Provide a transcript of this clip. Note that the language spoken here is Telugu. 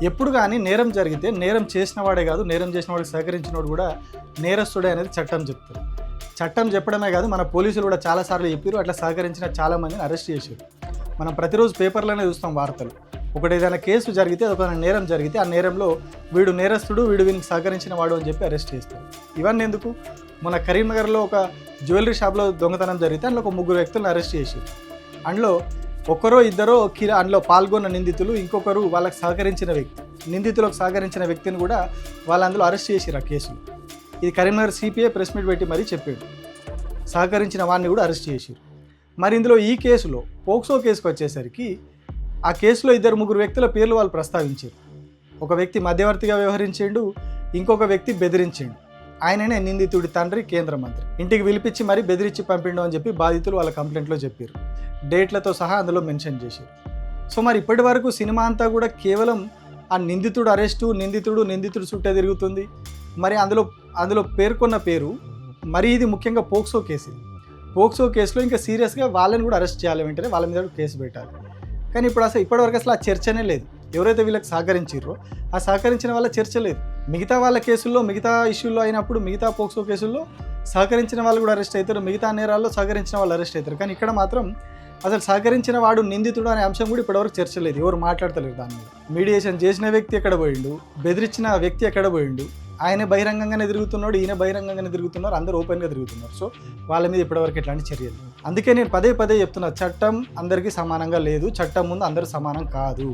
ఎప్పుడు కానీ నేరం జరిగితే నేరం చేసిన వాడే కాదు, నేరం చేసిన వాడికి సహకరించినవాడు కూడా నేరస్తుడే అనేది చట్టం చెప్తుంది. చట్టం చెప్పడమే కాదు, మన పోలీసులు కూడా చాలాసార్లు చెప్పారు, అట్లా సహకరించిన చాలామందిని అరెస్ట్ చేశారు. మనం ప్రతిరోజు పేపర్లోనే చూస్తాం వార్తలు. ఒకటి ఏదైనా కేసు జరిగితే, ఒక నేరం జరిగితే ఆ నేరంలో వీడు నేరస్తుడు, వీడు వీనికి సహకరించిన వాడు అని చెప్పి అరెస్ట్ చేస్తారు. ఇవన్నీ ఎందుకు? మన కరీంనగర్లో ఒక జ్యువెలరీ షాప్లో దొంగతనం జరిగితే అందులో ఒక 3 వ్యక్తులను అరెస్ట్ చేశారు. అందులో ఒకరో ఇద్దరో అందులో పాల్గొన్న నిందితులు, ఇంకొకరు వాళ్ళకి సహకరించిన వ్యక్తి, నిందితులకు సహకరించిన వ్యక్తిని కూడా వాళ్ళందులో అరెస్ట్ చేశారు ఆ కేసులో. ఇది కరీంనగర్ సిపిఐ ప్రెస్ మీట్ పెట్టి మరీ చెప్పాడు. సహకరించిన వాడిని కూడా అరెస్ట్ చేశారు. మరి ఇందులో ఈ కేసులో పోక్సో కేసుకు వచ్చేసరికి ఆ కేసులో 2-3 వ్యక్తుల పేర్లు వాళ్ళు ప్రస్తావించారు. ఒక వ్యక్తి మధ్యవర్తిగా వ్యవహరించిండు, ఇంకొక వ్యక్తి బెదిరించిండు. ఆయననే నిందితుడి తండ్రి, కేంద్ర మంత్రి. ఇంటికి పిలిపించి మరీ బెదిరించి పంపిండు అని చెప్పి బాధితులు వాళ్ళ కంప్లైంట్లో చెప్పారు. డేట్లతో సహా అందులో మెన్షన్ చేశారు. సో మరి ఇప్పటి వరకు సినిమా అంతా కూడా కేవలం ఆ నిందితుడు అరెస్టు, నిందితుడు చుట్టే తిరుగుతుంది. మరి అందులో పేర్కొన్న పేరు మరి ఇది ముఖ్యంగా పోక్సో కేసు. పోక్సో కేసులో ఇంకా సీరియస్గా వాళ్ళని కూడా అరెస్ట్ చేయాలి, వెంటనే వాళ్ళ మీద కేసు పెట్టాలి. కానీ ఇప్పటివరకు అసలు ఆ చర్చనే లేదు. ఎవరైతే వీళ్ళకి సహకరించారో ఆ సహకరించిన వాళ్ళ చర్చ లేదు. మిగతా వాళ్ళ కేసుల్లో, మిగతా ఇష్యూల్లో అయినప్పుడు, మిగతా పోక్సో కేసుల్లో సహకరించిన వాళ్ళు కూడా అరెస్ట్ అవుతారు, మిగతా నేరాల్లో సహకరించిన వాళ్ళు అరెస్ట్ అవుతారు. కానీ ఇక్కడ మాత్రం అసలు సహకరించిన వాడు నిందితుడు అనే అంశం కూడా ఇప్పటివరకు చర్చ లేదు. ఎవరు మాట్లాడతలేరు దాని మీద. మీడియేషన్ చేసిన వ్యక్తి ఎక్కడ పోయిండు, బెదిరించిన వ్యక్తి ఎక్కడ పోయిండు, ఆయన బహిరంగంగానే తిరుగుతున్నాడు, ఈయన బహిరంగంగానే తిరుగుతున్నారు, అందరూ ఓపెన్గా తిరుగుతున్నారు. సో వాళ్ళ మీద ఇప్పటివరకు ఎట్లాంటి చర్యలు. అందుకే నేను పదే చెప్తున్నా, చట్టం అందరికీ సమానంగా లేదు, చట్టం ముందు అందరూ సమానం కాదు.